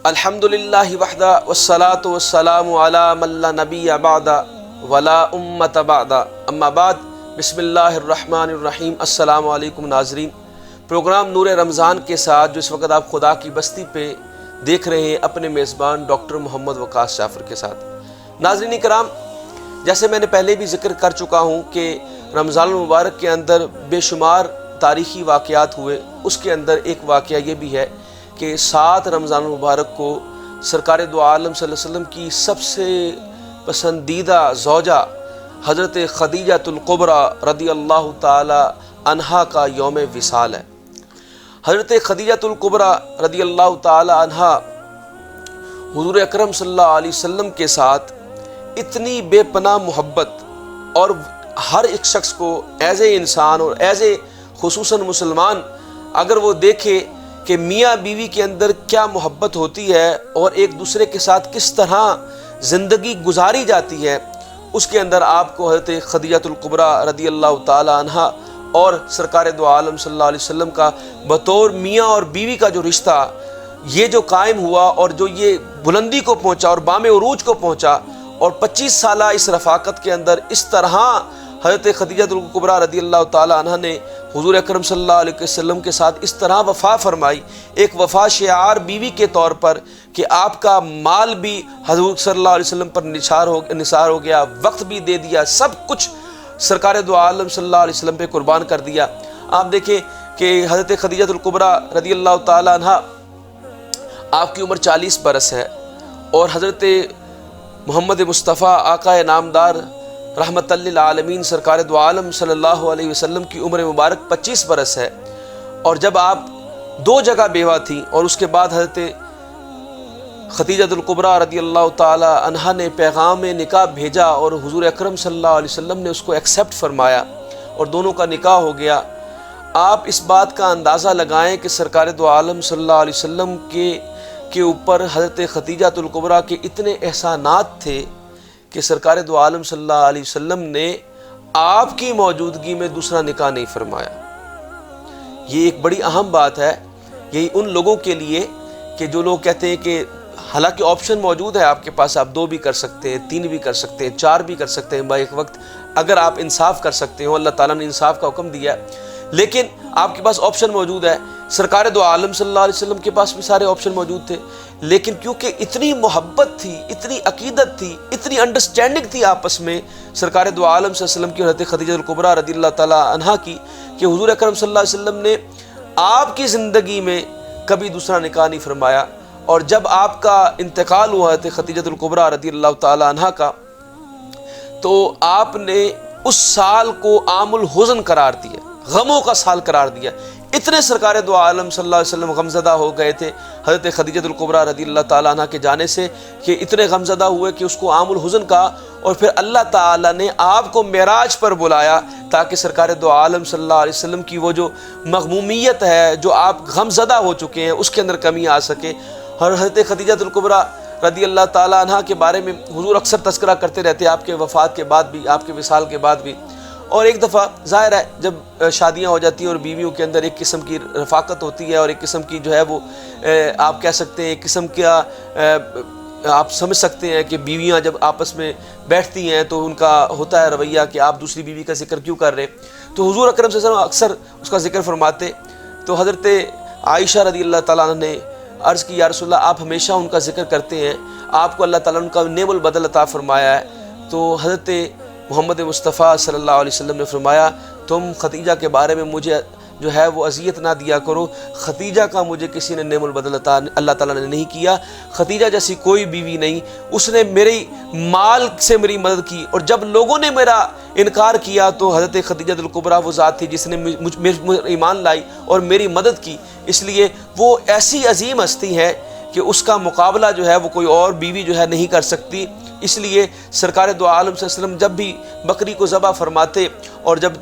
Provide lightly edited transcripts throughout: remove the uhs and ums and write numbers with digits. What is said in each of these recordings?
الحمدللہ وحدہ والصلاة والسلام علی من لا نبی بعد ولا امت بعد اما بعد بسم اللہ الرحمن الرحیم۔ السلام علیکم ناظرین، پروگرام نور رمضان کے ساتھ جو اس وقت آپ خدا کی بستی پہ دیکھ رہے ہیں اپنے میزبان ڈاکٹر محمد وقاص جعفر کے ساتھ۔ ناظرین کرام، جیسے میں نے پہلے بھی ذکر کر چکا ہوں کہ رمضان المبارک کے اندر بے شمار تاریخی واقعات ہوئے، اس کے اندر ایک واقعہ یہ بھی ہے کہ 7 رمضان المبارک کو سرکار دو عالم صلی اللہ علیہ وسلم کی سب سے پسندیدہ زوجہ حضرت خدیجہ الکبریٰ رضی اللہ تعالی عنہا کا یوم وصال ہے۔ حضرت خدیجہ الکبریٰ رضی اللہ تعالی عنہا حضور اکرم صلی اللہ علیہ وسلم کے ساتھ اتنی بے پناہ محبت، اور ہر ایک شخص کو ایز اے انسان اور ایز اے خصوصاً مسلمان اگر وہ دیکھے کہ میاں بیوی کے اندر کیا محبت ہوتی ہے اور ایک دوسرے کے ساتھ کس طرح زندگی گزاری جاتی ہے، اس کے اندر آپ کو حضرت خدیجہ الکبریٰ رضی اللہ تعالی عنہا اور سرکار دو عالم صلی اللہ علیہ وسلم کا بطور میاں اور بیوی کا جو رشتہ یہ جو قائم ہوا اور جو یہ بلندی کو پہنچا اور بام عروج کو پہنچا، اور 25 سالہ اس رفاقت کے اندر اس طرح حضرت خدیجہ الکبریٰ رضی اللہ تعالی عنہ نے حضور اکرم صلی اللہ علیہ وسلم کے ساتھ اس طرح وفا فرمائی، ایک وفا شعار بیوی کے طور پر کہ آپ کا مال بھی حضور صلی اللہ علیہ وسلم پر نثار ہو گیا، وقت بھی دے دیا، سب کچھ سرکار دو عالم صلی اللہ علیہ وسلم پہ قربان کر دیا۔ آپ دیکھیں کہ حضرت خدیجہ الکبریٰ رضی اللہ تعالی عنہ آپ کی عمر 40 برس ہے، اور حضرت محمد مصطفیٰ آقا نامدار رحمت للعالمین سرکار دو عالم صلی اللہ علیہ وسلم کی عمر مبارک 25 برس ہے، اور جب آپ 2 جگہ بیوہ تھیں اور اس کے بعد حضرت خدیجہ الکبریٰ رضی اللہ تعالی عنہا نے پیغام نکاح بھیجا اور حضور اکرم صلی اللہ علیہ وسلم نے اس کو ایکسیپٹ فرمایا اور دونوں کا نکاح ہو گیا۔ آپ اس بات کا اندازہ لگائیں کہ سرکار دو عالم صلی اللہ علیہ وسلم کے اوپر حضرت خدیجہ الکبریٰ کے اتنے احسانات تھے کہ سرکار دو عالم صلی اللہ علیہ وسلم نے آپ کی موجودگی میں دوسرا نکاح نہیں فرمایا۔ یہ ایک بڑی اہم بات ہے، یہی ان لوگوں کے لیے کہ جو لوگ کہتے ہیں کہ حالانکہ آپشن موجود ہے آپ کے پاس، آپ 2 بھی کر سکتے ہیں، 3 بھی کر سکتے ہیں، 4 بھی کر سکتے ہیں ایک وقت، اگر آپ انصاف کر سکتے ہو، اللہ تعالیٰ نے انصاف کا حکم دیا ہے، لیکن آپ کے پاس آپشن موجود ہے۔ سرکار دو عالم صلی اللہ علیہ وسلم کے پاس بھی سارے آپشن موجود تھے، لیکن کیونکہ اتنی محبت تھی، اتنی عقیدت تھی، اتنی انڈرسٹینڈنگ تھی آپس میں سرکار دو عالم صلی اللہ علیہ وسلم کی اور حضرت خدیجہ الکبریٰ رضی اللہ تعالی عنہا کی، کہ حضور اکرم صلی اللہ علیہ وسلم نے آپ کی زندگی میں کبھی دوسرا نکاح نہیں فرمایا، اور جب آپ کا انتقال ہوا حضرت خدیجہ الکبریٰ رضی اللہ تعالی عنہا کا، تو آپ نے اس سال کو عام الحزن قرار دیا، غموں کا سال قرار دیا۔ اتنے سرکار دو عالم صلی اللہ علیہ وسلم غمزدہ ہو گئے تھے حضرت خدیجہ الکبریٰ رضی اللہ تعالیٰ عنہ کے جانے سے، کہ اتنے غمزدہ ہوئے کہ اس کو عام الحزن کہا، اور پھر اللہ تعالیٰ نے آپ کو معراج پر بلایا تاکہ سرکار دو عالم صلی اللہ علیہ وسلم کی وہ جو مغمومیت ہے، جو آپ غمزدہ ہو چکے ہیں، اس کے اندر کمی آ سکے۔ اور حضرت خدیجہ الکبریٰ رضی اللہ تعالیٰ عنہ کے بارے میں حضور اکثر تذکرہ کرتے رہتے ہیں، آپ کے وفات کے بعد بھی، آپ کے وصال کے بعد بھی۔ اور ایک دفعہ ظاہر ہے جب شادیاں ہو جاتی ہیں اور بیویوں کے اندر ایک قسم کی رفاقت ہوتی ہے، اور ایک قسم کی جو ہے وہ آپ کہہ سکتے ہیں ایک قسم کا آپ سمجھ سکتے ہیں کہ بیویاں جب آپس میں بیٹھتی ہیں تو ان کا ہوتا ہے رویہ کہ آپ دوسری بیوی کا ذکر کیوں کر رہے، تو حضور اکرم صلی اللہ علیہ وسلم اکثر اس کا ذکر فرماتے۔ تو حضرت عائشہ رضی اللہ تعالیٰ عنہ نے عرض کی، یا رسول اللہ آپ ہمیشہ ان کا ذکر کرتے ہیں، آپ کو اللہ تعالیٰ نے ان کا نعم البدل عطا فرمایا ہے۔ تو حضرت محمد مصطفیٰ صلی اللہ علیہ وسلم نے فرمایا، تم خدیجہ کے بارے میں مجھے جو ہے وہ اذیت نہ دیا کرو، خدیجہ کا مجھے کسی نے نعم البدل عطا اللہ تعالیٰ نے نہیں کیا، خدیجہ جیسی کوئی بیوی نہیں، اس نے میری مال سے میری مدد کی، اور جب لوگوں نے میرا انکار کیا تو حضرت خدیجہ الکبریٰ وہ ذات تھی جس نے مجھ ایمان لائی اور میری مدد کی، اس لیے وہ ایسی عظیم ہستی ہے کہ اس کا مقابلہ جو ہے وہ کوئی اور بیوی جو ہے نہیں کر سکتی۔ اس لیے سرکار دو عالم صلی اللہ علیہ وسلم جب بھی بکری کو ذبح فرماتے اور جب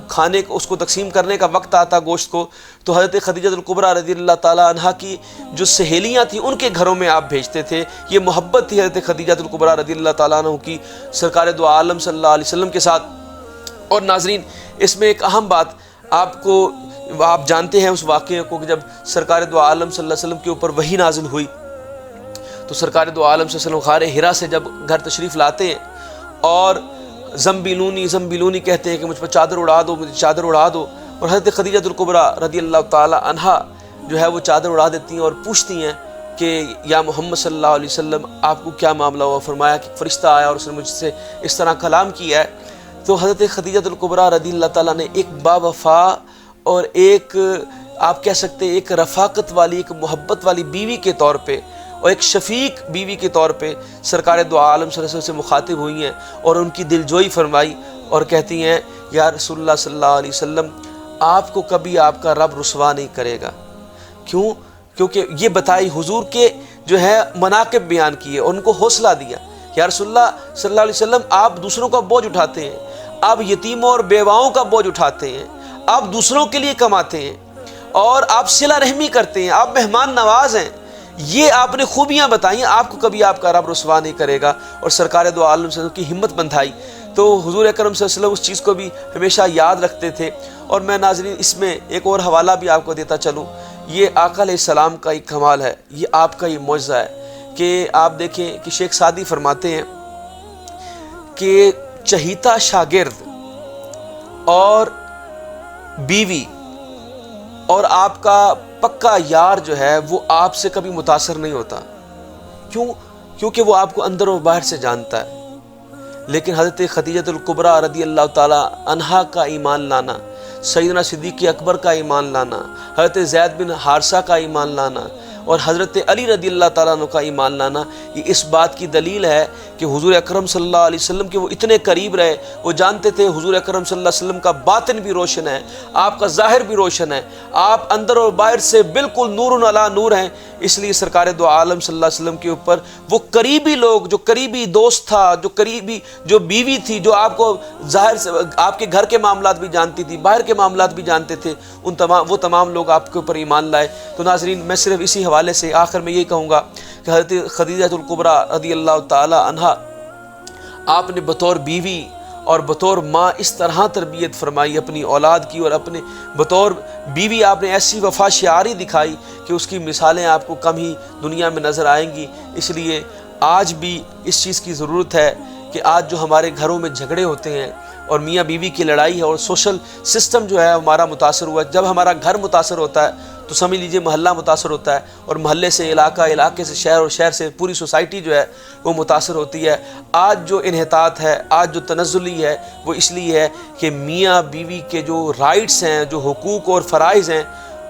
کھانے کو اس کو تقسیم کرنے کا وقت آتا گوشت کو، تو حضرت خدیجہ الکبریٰ رضی اللہ تعالیٰ عنہا کی جو سہیلیاں تھیں ان کے گھروں میں آپ بھیجتے تھے۔ یہ محبت تھی حضرت خدیجہ الکبریٰ رضی اللہ تعالیٰ عنہ کی سرکار دو عالم صلی اللہ علیہ وسلم کے ساتھ۔ اور ناظرین اس میں ایک اہم بات آپ جانتے ہیں اس واقعے کو کہ جب سرکار دو عالم صلی اللہ علیہ وسلم کے اوپر وحی نازل ہوئی تو سرکار دو عالم صلی اللہ علیہ وسلم غار حرا سے جب گھر تشریف لاتے ہیں اور زمبیلونی زمبیلونی کہتے ہیں کہ مجھ پر چادر اڑا دو، مجھے چادر اڑا دو، اور حضرت خدیجہ الکبریٰ رضی اللہ تعالی عنہا جو ہے وہ چادر اڑا دیتی ہیں اور پوچھتی ہیں کہ یا محمد صلی اللہ علیہ وسلم آپ کو کیا معاملہ ہوا؟ فرمایا کہ فرشتہ آیا اور اس نے مجھ سے اس طرح کلام کیا ہے۔ تو حضرت خدیجہ الکبریٰ رضی اللہ تعالیٰ نے ایک باوفا اور ایک آپ کہہ سکتے ہیں ایک رفاقت والی، ایک محبت والی بیوی کے طور پہ اور ایک شفیق بیوی کے طور پہ سرکار دو عالم صلی اللہ علیہ وسلم سے مخاطب ہوئی ہیں اور ان کی دلجوئی فرمائی اور کہتی ہیں یا رسول اللہ صلی اللہ علیہ وسلم آپ کو کبھی آپ کا رب رسوا نہیں کرے گا۔ کیوں؟ کیونکہ یہ بتائی حضور کے جو ہے مناقب بیان کیے، ان کو حوصلہ دیا یا رسول اللہ صلی اللہ علیہ وسلم آپ دوسروں کا بوجھ اٹھاتے ہیں، آپ یتیموں اور بیواؤں کا بوجھ اٹھاتے ہیں، آپ دوسروں کے لیے کماتے ہیں اور آپ صلہ رحمی کرتے ہیں، آپ مہمان نواز ہیں، یہ آپ نے خوبیاں بتائیں، آپ کو کبھی آپ کا رب رسوا نہیں کرے گا۔ اور سرکار دو عالم صلی اللہ علیہ وسلم کی ہمت بندھائی تو حضور اکرم صلی اللہ علیہ وسلم اس چیز کو بھی ہمیشہ یاد رکھتے تھے۔ اور میں ناظرین اس میں ایک اور حوالہ بھی آپ کو دیتا چلوں، یہ آقا علیہ السلام کا ایک کمال ہے، یہ آپ کا یہ معجزہ ہے کہ آپ دیکھیں کہ شیخ سعدی فرماتے ہیں کہ چہیتا شاگرد اور بیوی اور آپ کا پکا یار جو ہے وہ آپ سے کبھی متاثر نہیں ہوتا۔ کیوں؟ کیونکہ وہ آپ کو اندر و باہر سے جانتا ہے۔ لیکن حضرت خدیجہ الکبریٰ رضی اللہ تعالی عنہا کا ایمان لانا، سیدنا صدیق اکبر کا ایمان لانا، حضرت زید بن حارثہ کا ایمان لانا اور حضرت علی رضی اللہ تعالیٰ عنہ کا ایمان لانا، یہ اس بات کی دلیل ہے کہ حضور اکرم صلی اللہ علیہ وسلم کے وہ اتنے قریب رہے، وہ جانتے تھے حضور اکرم صلی اللہ علیہ وسلم کا باطن بھی روشن ہے، آپ کا ظاہر بھی روشن ہے، آپ اندر اور باہر سے بالکل نور علی نور ہیں۔ اس لیے سرکار دو عالم صلی اللہ علیہ وسلم کے اوپر وہ قریبی لوگ، جو قریبی دوست تھا، جو قریبی جو بیوی تھی، جو آپ کو ظاہر سے آپ کے گھر کے معاملات بھی جانتی تھی، باہر کے معاملات بھی جانتے تھے، وہ تمام لوگ آپ کے اوپر ایمان لائے۔ تو ناظرین میں صرف اسی حوالے سے آخر میں یہی کہوں گا کہ حضرت خدیجہ الکبریٰ رضی اللہ تعالی عنہا آپ نے بطور بیوی اور بطور ماں اس طرح تربیت فرمائی اپنی اولاد کی، اور اپنے بطور بیوی آپ نے ایسی وفا شعاری دکھائی کہ اس کی مثالیں آپ کو کم ہی دنیا میں نظر آئیں گی۔ اس لیے آج بھی اس چیز کی ضرورت ہے کہ آج جو ہمارے گھروں میں جھگڑے ہوتے ہیں اور میاں بیوی کی لڑائی ہے اور سوشل سسٹم جو ہے ہمارا متاثر ہوا ہے، جب ہمارا گھر متاثر ہوتا ہے تو سمجھ لیجئے محلہ متاثر ہوتا ہے، اور محلے سے علاقہ، علاقے سے شہر، اور شہر سے پوری سوسائٹی جو ہے وہ متاثر ہوتی ہے۔ آج جو انحطاط ہے، آج جو تنزلی ہے، وہ اس لیے ہے کہ میاں بیوی کے جو رائٹس ہیں، جو حقوق اور فرائض ہیں،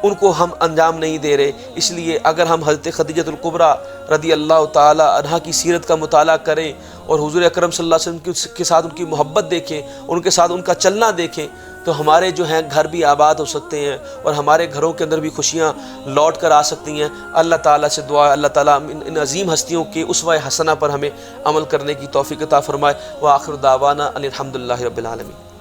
ان کو ہم انجام نہیں دے رہے۔ اس لیے اگر ہم حضرت خدیجہ الکبریٰ رضی اللہ تعالی عنہا کی سیرت کا مطالعہ کریں اور حضور اکرم صلی اللہ علیہ وسلم کے ساتھ ان کی محبت دیکھیں، ان کے ساتھ ان کا چلنا دیکھیں، تو ہمارے جو ہیں گھر بھی آباد ہو سکتے ہیں اور ہمارے گھروں کے اندر بھی خوشیاں لوٹ کر آ سکتی ہیں۔ اللہ تعالیٰ سے دعا ہے اللہ تعالیٰ ان عظیم ہستیوں کے اسوہ حسنہ پر ہمیں عمل کرنے کی توفیق عطا فرمائے۔ وآخر دعوانا ان الحمد للہ رب العالمین۔